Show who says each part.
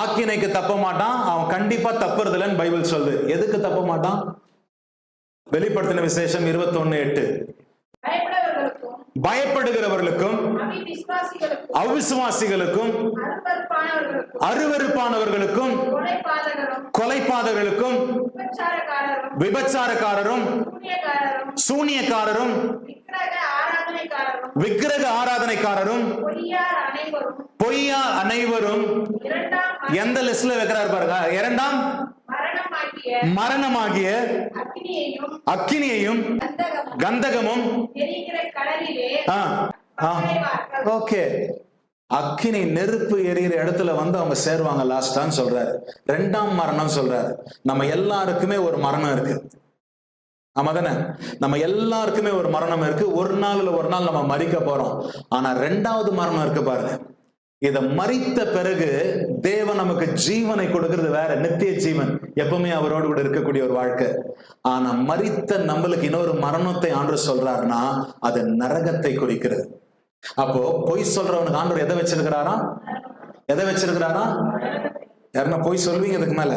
Speaker 1: ஆக்கினைக்கு தப்ப மாட்டான், அவன் கண்டிப்பா தப்புறதில்லன்னு பைபிள் சொல்லுது. எதுக்கு தப்ப மாட்டான்? வெளிப்படுத்தின விசேஷம் 21:8. பயப்படுகிறவர்களுக்கும் அவிசுவாசிகளுக்கும் அருவருப்பானவர்களுக்கும் கொலைபாதகர்களுக்கும் விபச்சாரக்காரரும் சூனியக்காரரும் விக்கிரக ஆராதனைக்காரரும் பொய்யார் அனைவரும் எந்த லிஸ்ட்ல வைக்கிறார் பாருங்க. இரண்டாம் மரணமாகிய அக்கினியையும் கந்தகமும். ஓகே, அக்கினி நெருப்பு எரியிற இடத்துல வந்து அவங்க சேருவாங்க லாஸ்டான்னு சொல்றாரு. இரண்டாம் மரணம் சொல்றாரு. நம்ம எல்லாருக்குமே ஒரு மரணம் இருக்கு, ஆமா தானே? நம்ம எல்லாருக்குமே ஒரு மரணம் இருக்கு. ஒரு நாள் நம்ம மரிக்க போறோம். ஆனா ரெண்டாவது மரணம் இருக்கு பாருங்க. இத மரித்த பிறகு தேவன் நமக்கு ஜீவனை கொடுக்கிறது வேற, நித்திய ஜீவன், எப்பவுமே அவரோடு கூட இருக்கக்கூடிய ஒரு வாழ்க்கை. ஆனா மரித்த நம்மளுக்கு இன்னொரு மரணத்தை ஆண்டவர் சொல்றாருன்னா அது நரகத்தை குறிக்கிறது. அப்போ பொய் சொல்றவனுக்கு ஆண்டவர் எதை வச்சிருக்கிறாரா? யாருன்னா பொய் சொல்வீங்க இதுக்கு மேல?